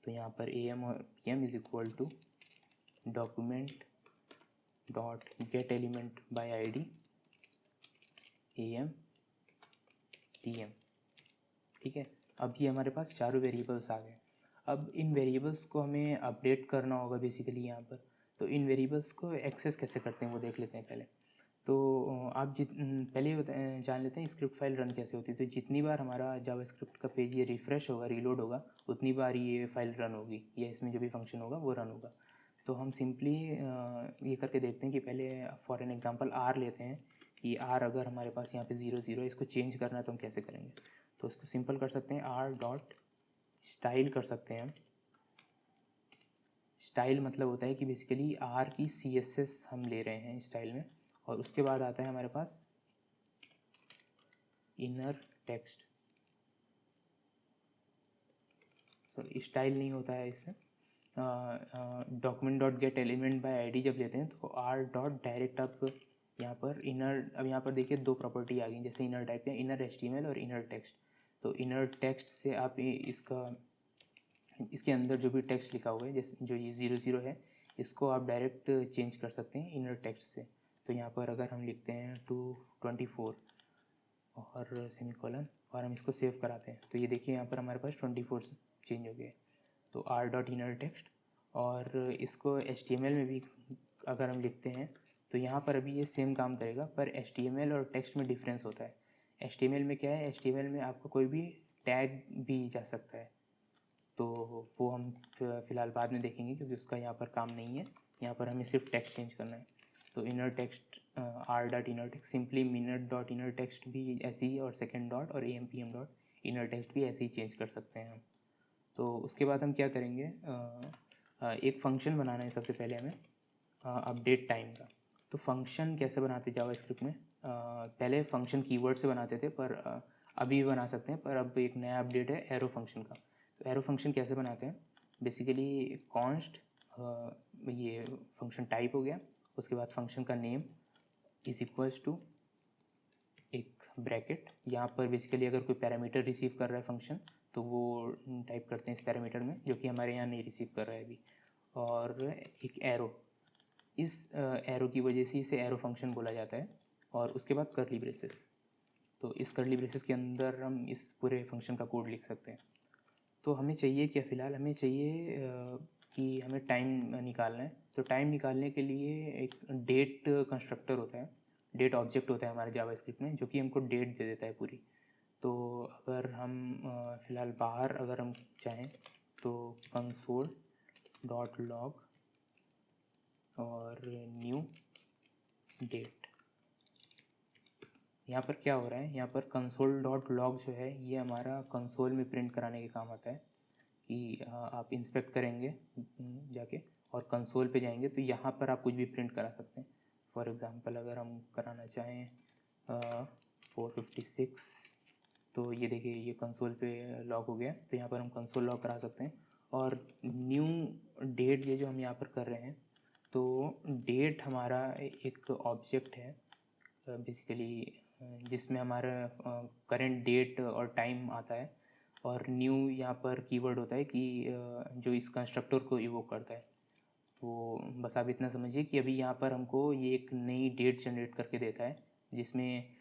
तो यहाँ पर AM और PM is equal to document dot get element by ID AM PM। ठीक है, अब ये हमारे पास चारों वेरिएबल्स आ गए। अब इन वेरिएबल्स को हमें अपडेट करना होगा बेसिकली यहाँ पर। तो इन वेरिएबल्स को एक्सेस कैसे करते हैं वो देख लेते हैं पहले। तो आप पहले जान लेते हैं स्क्रिप्ट फाइल रन कैसे होती है। तो जितनी बार हमारा जावास्क्रिप्ट का पेज ये रिफ़्रेश होगा, रीलोड होगा, उतनी बार ये फाइल रन होगी या इसमें जो भी फंक्शन होगा वो रन होगा। तो हम सिंपली ये करके देखते हैं कि पहले फॉर एन एग्जांपल आर लेते हैं कि आर अगर हमारे पास यहाँ पे 0 इसको चेंज करना है तो हम कैसे करेंगे। तो इसको सिंपल कर सकते हैं, आर डॉट स्टाइल कर सकते हैं हम। स्टाइल मतलब होता है कि बेसिकली आर की CSS हम ले रहे हैं स्टाइल में, और उसके बाद आता है हमारे पास इनर टेक्स्ट। सॉरी, स्टाइल नहीं होता है इसमें। Document dot get element by ID जब लेते हैं तो आर डॉट डायरेक्ट आप यहाँ पर इनर, अब यहाँ पर देखिए दो प्रॉपर्टी आ गई, जैसे इनर टाइप है, इनर HTML और इनर टेक्स्ट। तो इनर टेक्स्ट से आप इसके अंदर जो भी टेक्स्ट लिखा हुआ है, जैसे जो ये 0 है, इसको आप डायरेक्ट चेंज कर सकते हैं इनर टेक्स्ट से। तो यहाँ पर अगर हम लिखते हैं 224 और सेमीकोलन और हम इसको सेव कराते हैं, तो ये देखिए यहाँ पर हमारे पास 24 चेंज हो गया। तो आर डॉट इनर टेक्स्ट, और इसको HTML में भी अगर हम लिखते हैं तो यहाँ पर अभी ये सेम काम करेगा, पर HTML और टेक्स्ट में डिफरेंस होता है। HTML में क्या है, HTML में आपको कोई भी टैग भी जा सकता है, तो वो हम फ़िलहाल बाद में देखेंगे क्योंकि उसका यहाँ पर काम नहीं है। यहाँ पर हमें सिर्फ टेक्स्ट चेंज करना है। तो inner text R dot inner text, simply minute dot inner text भी ऐसे ही, और सेकंड डॉट और AM PM dot inner text भी ऐसे ही चेंज कर सकते हैं हम। तो उसके बाद हम क्या करेंगे, एक फंक्शन बनाना है सबसे पहले हमें अपडेट टाइम का। तो फंक्शन कैसे बनाते जावास्क्रिप्ट में, पहले फंक्शन कीवर्ड से बनाते थे, पर अभी भी बना सकते हैं, पर अब एक नया अपडेट है एरो फंक्शन का। तो एरो फंक्शन कैसे बनाते हैं, बेसिकली कॉन्स्ट ये फंक्शन टाइप हो गया, उसके बाद फंक्शन का नेम इज इक्वल्स टू एक ब्रैकेट, यहाँ पर बेसिकली अगर कोई पैरामीटर रिसीव कर रहा है फंक्शन तो वो टाइप करते हैं इस पैरामीटर में, जो कि हमारे यहाँ नहीं रिसीव कर रहा है अभी, और एक एरो, इस एरो की वजह से इसे एरो फंक्शन बोला जाता है, और उसके बाद करली ब्रेसेस। तो इस करली ब्रेसेस के अंदर हम इस पूरे फंक्शन का कोड लिख सकते हैं। तो हमें चाहिए क्या, फ़िलहाल हमें चाहिए कि हमें टाइम निकालना है। तो टाइम निकालने के लिए एक डेट कंस्ट्रक्टर होता है, डेट ऑब्जेक्ट होता है हमारे जावास्क्रिप्ट में, जो कि हमको डेट दे देता है पूरी। तो अगर हम फ़िलहाल बाहर अगर हम चाहें तो console.log और न्यू डेट, यहाँ पर क्या हो रहा है, यहाँ पर console.log जो है ये हमारा कंसोल में प्रिंट कराने के काम आता है कि आप इंस्पेक्ट करेंगे जाके और कंसोल पे जाएंगे तो यहाँ पर आप कुछ भी प्रिंट करा सकते हैं। फॉर एग्ज़ाम्पल अगर हम कराना चाहें 456, तो ये देखिए ये कंसोल पे लॉग हो गया, तो यहाँ पर हम कंसोल लॉग करा सकते हैं। और न्यू डेट ये जो हम यहाँ पर कर रहे हैं, तो डेट हमारा एक ऑब्जेक्ट है बेसिकली, जिसमें हमारा करंट डेट और टाइम आता है, और न्यू यहाँ पर कीवर्ड होता है कि जो इस कंस्ट्रक्टर को इवोक करता है। तो बस आप इतना समझिए कि अभी यहाँ पर हमको ये एक नई डेट जनरेट करके देता है, जिसमें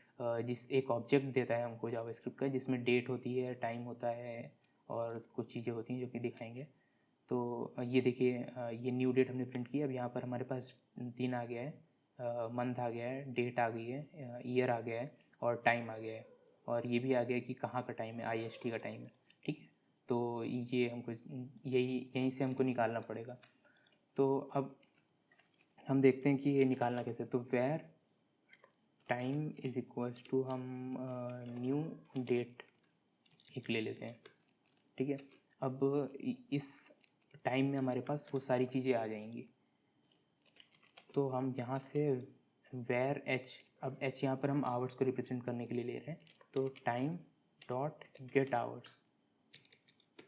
जिस एक ऑब्जेक्ट देता है हमको जावास्क्रिप्ट का, जिसमें डेट होती है, टाइम होता है, और कुछ चीज़ें होती हैं जो कि दिखाएंगे। तो ये देखिए ये न्यू डेट हमने प्रिंट की। अब यहाँ पर हमारे पास 3 आ गया है, मंथ आ गया है, डेट आ गई है, ईयर आ गया है, और टाइम आ गया है, और ये भी आ गया है कि कहाँ का टाइम है, IST का टाइम है। ठीक है, तो ये हमको यहीं से हमको निकालना पड़ेगा। तो अब हम देखते हैं कि ये निकालना कैसे। तो var time is equals to हम न्यू डेट एक ले लेते हैं। ठीक है, अब इस टाइम में हमारे पास वो सारी चीज़ें आ जाएंगी। तो हम यहाँ से वेयर एच, अब एच यहाँ पर हम आवर्स को रिप्रेजेंट करने के लिए ले रहे हैं, तो time dot get hours.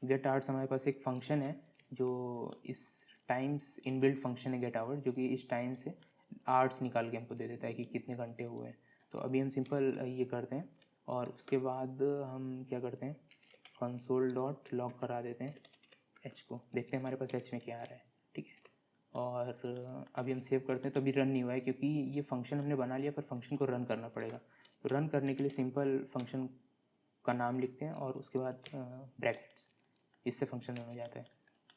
Get hours हमारे पास एक फंक्शन है जो इस टाइम्स इनबिल्ट फंक्शन है गेट आवर्स, जो कि इस टाइम से आवर्स निकाल के हमको दे देता है कि कितने घंटे हुए हैं। तो अभी हम सिंपल ये करते हैं, और उसके बाद हम क्या करते हैं, कंसोल डॉट लॉग करा देते हैं एच को, देखते हैं हमारे पास एच में क्या आ रहा है। ठीक है, और अभी हम सेव करते हैं, तो अभी रन नहीं हुआ है क्योंकि ये फंक्शन हमने बना लिया, पर फंक्शन को रन करना पड़ेगा। तो रन करने के लिए सिंपल फंक्शन का नाम लिखते हैं और उसके बाद ब्रैकेट्स, इससे फंक्शन रन हो जाता है।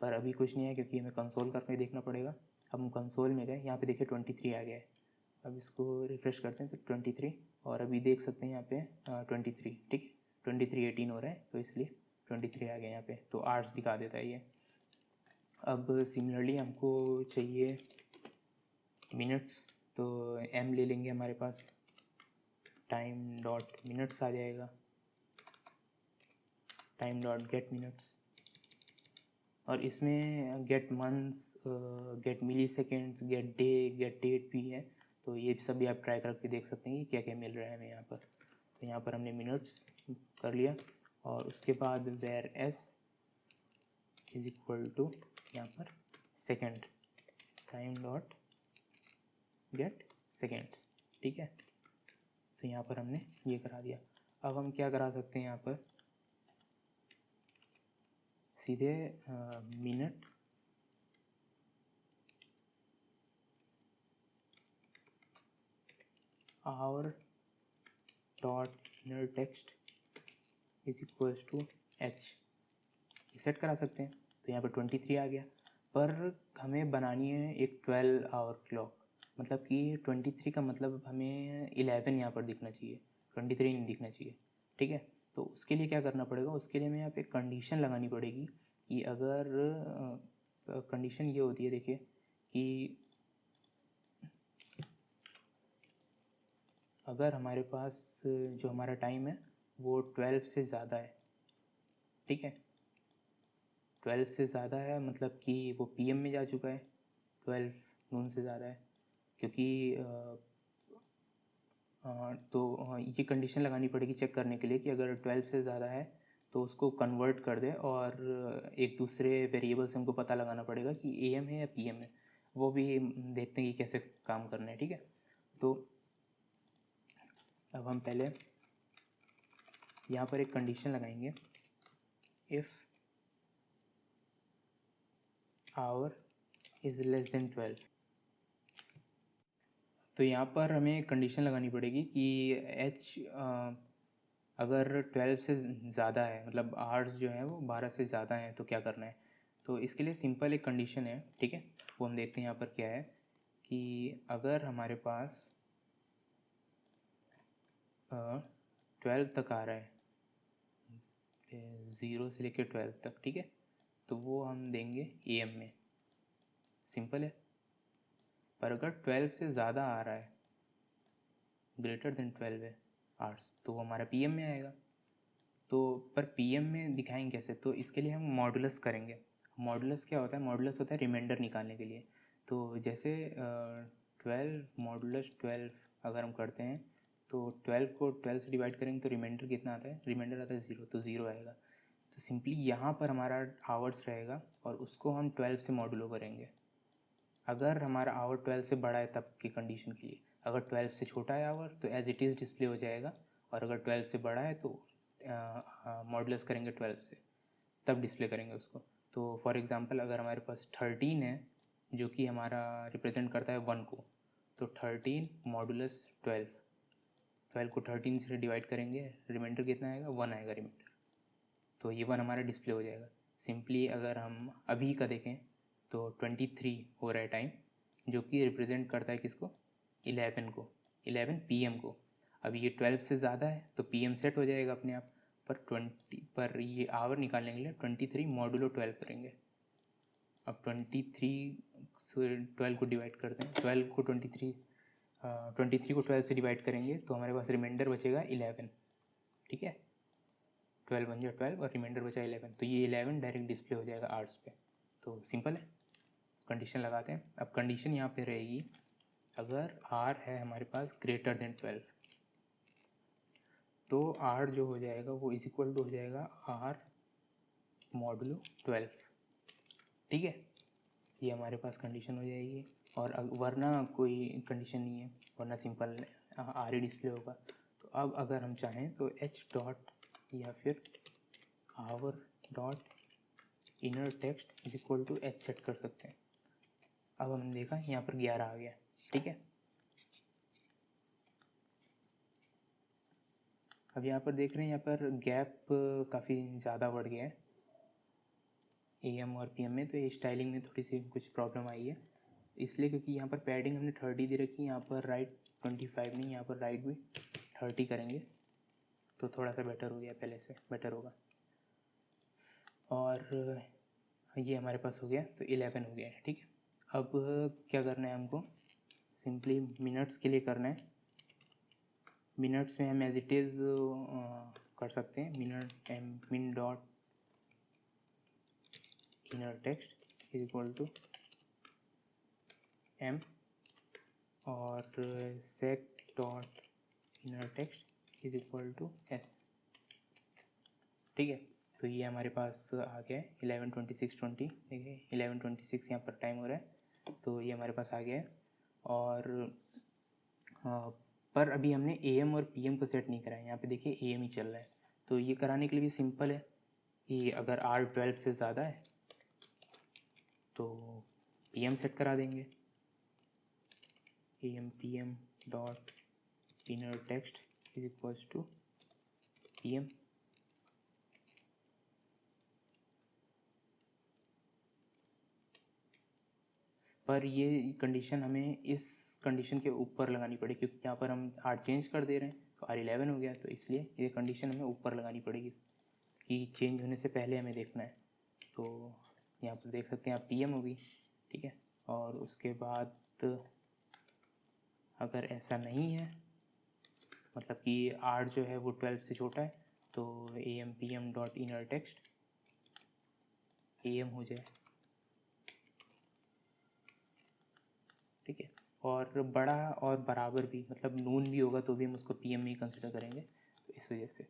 पर अभी कुछ नहीं है क्योंकि हमें कंसोल करके देखना पड़ेगा। अब हम कंसोल में गए, यहाँ पे देखिए 23 आ गया है। अब इसको रिफ्रेश करते हैं तो 23, और अभी देख सकते हैं यहाँ पे 23। ठीक है, 23:18 हो रहा है, तो इसलिए 23 आ गया यहाँ पे, तो आवर्स दिखा देता है ये। अब सिमिलरली हमको चाहिए मिनट्स, तो m ले लेंगे, हमारे पास टाइम डॉट मिनट्स आ जाएगा, टाइम डॉट गेट मिनट्स, और इसमें get months, get milliseconds, get day, get date भी है। तो ये सभी आप ट्राई करके देख सकते हैं कि क्या क्या मिल रहा है हमें यहाँ पर। तो यहाँ पर हमने मिनट्स कर लिया, और उसके बाद var S is equal to यहाँ पर second, time dot get seconds. ठीक है, तो यहाँ पर हमने ये करा दिया। अब हम क्या करा सकते हैं, यहाँ पर सीधे minute hour dot inner text is equals to H set करा सकते हैं। तो यहाँ पर 23 आ गया, पर हमें बनानी है एक 12 आवर क्लॉक, मतलब कि 23 का मतलब हमें 11 यहाँ पर दिखना चाहिए, 23 नहीं दिखना चाहिए। ठीक है, तो उसके लिए क्या करना पड़ेगा, उसके लिए हमें यहाँ पे कंडीशन लगानी पड़ेगी कि अगर कंडीशन ये होती है, देखिए कि अगर हमारे पास जो हमारा टाइम है वो 12 से ज़्यादा है, ठीक है, 12 से ज़्यादा है मतलब कि वो PM में जा चुका है, 12 नून से ज़्यादा है, क्योंकि तो ये कंडीशन लगानी पड़ेगी चेक करने के लिए कि अगर 12 से ज़्यादा है तो उसको कन्वर्ट कर दे, और एक दूसरे वेरिएबल से हमको पता लगाना पड़ेगा कि AM है या PM है। वो भी देखते हैं कि कैसे काम करना है, ठीक है। तो अब हम पहले यहाँ पर एक कंडीशन लगाएंगे, if our is less than 12। तो यहाँ पर हमें कंडीशन लगानी पड़ेगी कि h अगर 12 से ज़्यादा है, मतलब आवर्स जो है वो 12 से ज़्यादा हैं, तो क्या करना है। तो इसके लिए सिंपल एक कंडीशन है, ठीक है, वो हम देखते हैं यहाँ पर क्या है कि अगर हमारे पास 12 तक आ रहा है, 0 से लेकर 12 तक, ठीक है, तो वो हम देंगे AM में, सिंपल है। पर अगर 12 से ज़्यादा आ रहा है, ग्रेटर देन 12 है आवर्स, तो वो हमारा PM में आएगा। तो पर PM में दिखाएंगे कैसे, तो इसके लिए हम मॉडुलस करेंगे। मॉडुलस क्या होता है, मॉडुलस होता है रिमाइंडर निकालने के लिए। तो जैसे 12 मॉडुलस 12 अगर हम करते हैं तो 12 को 12 से डिवाइड करेंगे तो रिमाइंडर कितना आता है, रिमाइंडर आता है 0, तो 0 आएगा। तो सिंपली यहाँ पर हमारा आवर्स रहेगा और उसको हम 12 से मॉडुलो करेंगे। अगर हमारा आवर 12 से बड़ा है तब की कंडीशन के लिए, अगर 12 से छोटा है आवर तो एज इट इज़ डिस्प्ले हो जाएगा, और अगर 12 से बड़ा है तो मॉडुलस करेंगे 12 से, तब डिस्प्ले करेंगे उसको। तो फॉर एग्ज़ाम्पल अगर हमारे पास 13 है जो कि हमारा रिप्रेजेंट करता है 1 को, तो 13 मॉडुलस 12, 12 को 13 से डिवाइड करेंगे, रिमाइंडर कितना आएगा, 1 आएगा रिमाइंडर, तो ये 1 हमारा डिस्प्ले हो जाएगा। सिंपली अगर हम अभी का देखें तो 23 हो रहा है टाइम, जो कि रिप्रेजेंट करता है किसको, 11 को, 11 PM को। अभी ये 12 से ज़्यादा है तो PM सेट हो जाएगा अपने आप, पर ये आवर निकालने के लिए 23 मॉडुलो 12 करेंगे। अब 23 से 12 को डिवाइड करते हैं, 12 को 23 को 12 से डिवाइड करेंगे तो हमारे पास रिमाइंडर बचेगा 11, ठीक है, 12 बन जाए 12 और रिमाइंडर बचा 11, तो ये 11 डायरेक्ट डिस्प्ले हो जाएगा आर्ट्स पे। तो सिंपल है, कंडीशन लगाते हैं। अब कंडीशन यहाँ पे रहेगी, अगर R है हमारे पास ग्रेटर देन 12, तो R जो हो जाएगा वो इज इक्वल टू हो जाएगा R मॉडुलो 12, ठीक है। ये हमारे पास कंडीशन हो जाएगी, और वरना कोई कंडीशन नहीं है, वरना सिंपल R ही डिस्प्ले होगा। तो अब अगर हम चाहें तो h डॉट या फिर hour dot inner text is equal to h set कर सकते हैं। अब हमने देखा यहाँ पर 11 आ गया, ठीक है। अब यहाँ पर देख रहे हैं, यहाँ पर गैप काफ़ी ज़्यादा बढ़ गया है AM और PM में, तो ये स्टाइलिंग में थोड़ी सी कुछ प्रॉब्लम आई है, इसलिए क्योंकि यहाँ पर पैडिंग हमने 30 दे रखी है, यहाँ पर राइट 25 नहीं, यहाँ पर राइट भी 30 करेंगे तो थोड़ा सा बेटर हो गया, पहले से बेटर होगा। और ये हमारे पास हो गया, तो 11 हो गया है, ठीक है। अब क्या करना है हमको, सिंपली मिनट्स के लिए करना है। मिनट्स में हम एज इट इज़ कर सकते हैं, min dot inner text is equal to M और sec dot inner text is equal to S, ठीक है। तो ये हमारे पास आ गया है 11:26:20, देखिए 11:26 यहाँ पर टाइम हो रहा है, तो ये हमारे पास आ गया है। और पर अभी हमने AM और PM को सेट नहीं करा है, यहाँ पे देखिए AM ही चल रहा है। तो ये कराने के लिए भी सिंपल है कि अगर R 12 से ज़्यादा है तो PM सेट करा देंगे, AM PM dot inner text is equals to PM। पर ये कंडीशन हमें इस कंडीशन के ऊपर लगानी पड़ेगी, क्योंकि यहाँ पर हम R चेंज कर दे रहे हैं तो R 11 हो गया, तो इसलिए ये कंडीशन हमें ऊपर लगानी पड़ेगी कि चेंज होने से पहले हमें देखना है। तो यहाँ पर देख सकते हैं आप PM होगी, ठीक है। और उसके बाद अगर ऐसा नहीं है, मतलब कि R जो है वो 12 से छोटा है, तो AM PM dot inner text AM हो जाए, ठीक है। और बड़ा और बराबर भी, मतलब नून भी होगा तो भी हम उसको PM में ही कंसिडर करेंगे, तो इस वजह से।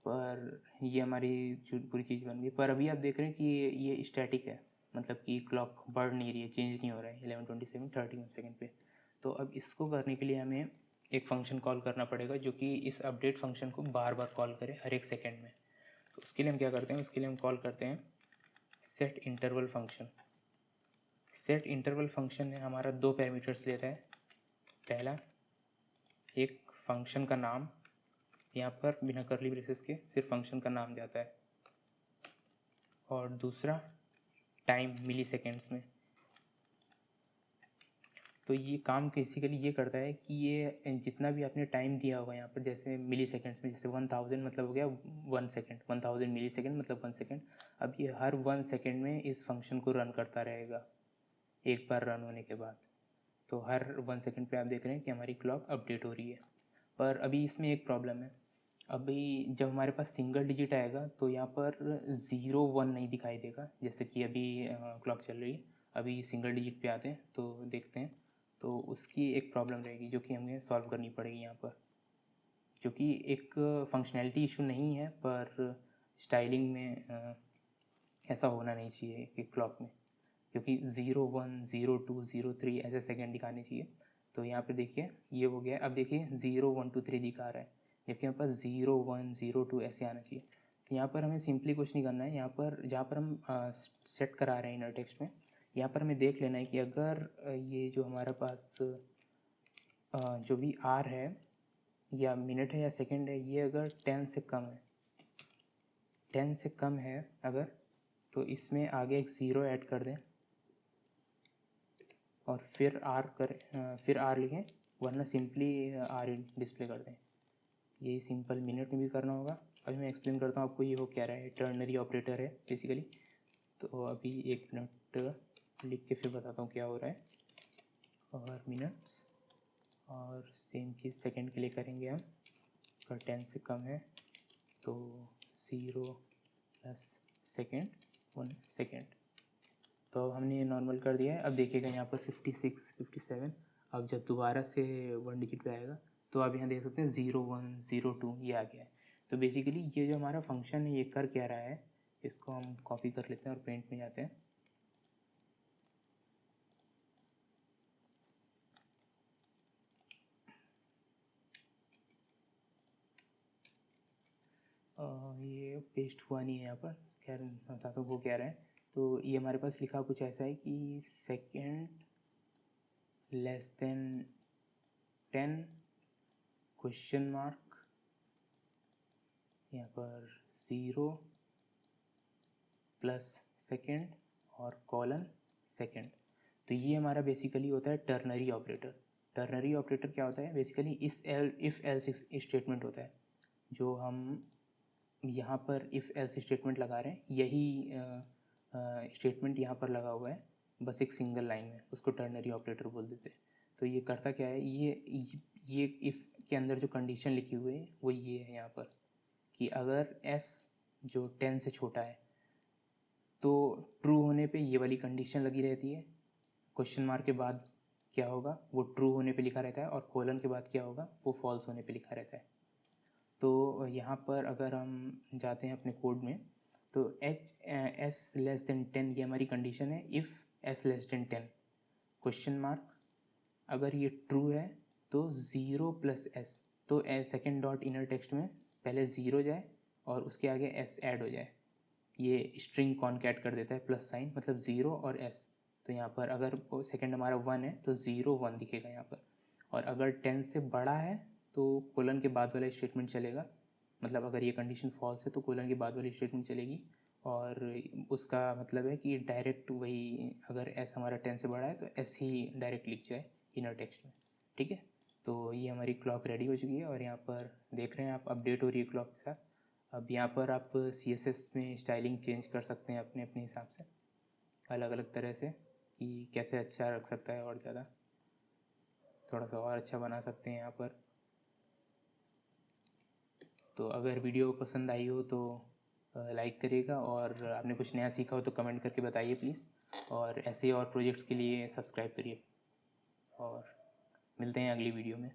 पर ये हमारी जो पूरी चीज़ बन गई। पर अभी आप देख रहे हैं कि ये स्टैटिक है, मतलब कि क्लॉक बढ़ नहीं रही है, चेंज नहीं हो रहा है 11:27 31 सेकेंड पे। तो अब इसको करने के लिए हमें एक फंक्शन कॉल करना पड़ेगा जो कि इस अपडेट फंक्शन को बार बार कॉल करे हर एक सेकेंड में। तो उसके लिए हम क्या करते हैं, उसके लिए हम कॉल करते हैं set interval function. Set interval function है हमारा 2 पैरामीटर्स लेता है। पहला एक फंक्शन का नाम, यहाँ पर बिना कर्ली ब्रेसेस के सिर्फ फंक्शन का नाम जाता है, और दूसरा टाइम मिली सेकेंड्स में। तो ये काम बेसिकली ये करता है कि ये जितना भी आपने टाइम दिया होगा यहाँ पर, जैसे मिली सेकेंड्स में, जैसे 1000 मतलब हो गया 1 सेकेंड, 1000 मिली सेकेंड मतलब 1 सेकेंड। अब ये हर 1 सेकेंड में इस फंक्शन को रन करता रहेगा एक बार रन होने के बाद। तो हर 1 सेकेंड पे आप देख रहे हैं कि हमारी क्लॉक अपडेट हो रही है। पर अभी इसमें एक प्रॉब्लम है, अभी जब हमारे पास सिंगल डिजिट आएगा तो यहाँ पर 0 1 नहीं दिखाई देगा, जैसे कि अभी क्लॉक चल रही है। अभी सिंगल डिजिट पे आते हैं तो देखते हैं, तो उसकी एक प्रॉब्लम रहेगी जो कि हमें सॉल्व करनी पड़ेगी यहाँ पर, जो कि एक फंक्शनैलिटी इशू नहीं है, पर स्टाइलिंग में ऐसा होना नहीं चाहिए कि क्लॉक में, क्योंकि 0 1 0 2 0 3 ऐसे सेकेंड दिखाने चाहिए। तो यहाँ पे देखिए ये हो गया। अब देखिए 0 1 2 3 दिखा रहा है, जबकि यहाँ पर 0 1 0 2 ऐसे आना चाहिए। तो यहाँ पर हमें सिंपली कुछ नहीं करना है, यहाँ पर जहाँ पर हम सेट करा रहे हैं इनर टेक्स्ट में, यहाँ पर हमें देख लेना है कि अगर ये जो हमारे पास जो भी R है या मिनट है या सेकेंड है, ये अगर 10 से कम है, 10 से कम है अगर, तो इसमें आगे एक 0 ऐड कर दें और फिर फिर R लिखें, वरना सिंपली R डिस्प्ले कर दें। यही सिंपल मिनट में भी करना होगा। अभी मैं एक्सप्लेन करता हूँ आपको ये हो क्या रहा है। टर्नरी ऑपरेटर है बेसिकली। तो अभी 1 मिनट लिख के फिर बताता हूँ क्या हो रहा है। और मिनट्स, और सेम चीज़ सेकंड के लिए करेंगे हम। अगर 10 से कम है तो 0 प्लस सेकेंड 1 सेकेंड। तो अब हमने नॉर्मल कर दिया है। अब देखिएगा यहाँ पर 56 57। अब जब दोबारा से 1 डिजिट पे आएगा तो आप यहाँ देख सकते हैं 0 1 0 2 ये आ गया है। तो बेसिकली ये जो हमारा फंक्शन है ये कर क्या रहा है, इसको हम कॉपी कर लेते हैं और पेंट में जाते हैं। ये पेस्ट हुआ नहीं है यहाँ पर, खैर बताता हूँ वो क्या रहा है। तो ये हमारे पास लिखा कुछ ऐसा है कि second less than 10 question mark, यहाँ पर 0 प्लस सेकेंड और कॉलन सेकेंड। तो ये हमारा बेसिकली होता है टर्नरी ऑपरेटर। टर्नरी ऑपरेटर क्या होता है बेसिकली, इफ़ एल्स स्टेटमेंट होता है जो हम यहाँ पर इफ़ एल्स स्टेटमेंट लगा रहे हैं, यही स्टेटमेंट यहाँ पर लगा हुआ है, बस एक सिंगल लाइन में, उसको टर्नरी ऑपरेटर बोल देते हैं। तो ये करता क्या है, ये इफ़ के अंदर जो कंडीशन लिखी हुई है वो ये है यहाँ पर, कि अगर s जो 10 से छोटा है तो ट्रू होने पे ये वाली कंडीशन लगी रहती है, क्वेश्चन मार्क के बाद क्या होगा वो ट्रू होने पे लिखा रहता है, और कोलन के बाद क्या होगा वो फॉल्स होने पे लिखा रहता है। तो यहाँ पर अगर हम जाते हैं अपने कोड में, तो एस लेस देन 10 ये हमारी कंडीशन है। If S less than 10 question mark, अगर ये ट्रू है तो 0 प्लस एस, तो सेकेंड डॉट इनर टेक्स्ट में पहले 0 जाए और उसके आगे एस ऐड हो जाए। ये स्ट्रिंग कॉन्कैट कर देता है प्लस साइन, मतलब 0 और एस। तो यहाँ पर अगर सेकेंड हमारा 1 है तो 0 1 दिखेगा यहाँ पर। और अगर 10 से बड़ा है तो कोलन के बाद वाला स्टेटमेंट चलेगा, मतलब अगर ये कंडीशन फॉल्स है तो कोलन के बाद वाली स्टेटमेंट चलेगी। और उसका मतलब है कि डायरेक्ट वही, अगर एस हमारा 10 से बड़ा है तो एस ही डायरेक्ट लिख जाए इनर टेक्स्ट में, ठीक है। तो ये हमारी क्लॉक रेडी हो चुकी है, और यहाँ पर देख रहे हैं आप अपडेट हो रही है क्लॉक के साथ। अब यहाँ पर आप CSS में स्टाइलिंग चेंज कर सकते हैं अपने अपने हिसाब से, अलग अलग तरह से, कि कैसे अच्छा रख सकता है और ज़्यादा थोड़ा सा और अच्छा बना सकते हैं यहाँ पर। तो अगर वीडियो पसंद आई हो तो लाइक करिएगा, और आपने कुछ नया सीखा हो तो कमेंट करके बताइए प्लीज़, और ऐसे और प्रोजेक्ट्स के लिए सब्सक्राइब करिए, और मिलते हैं अगली वीडियो में।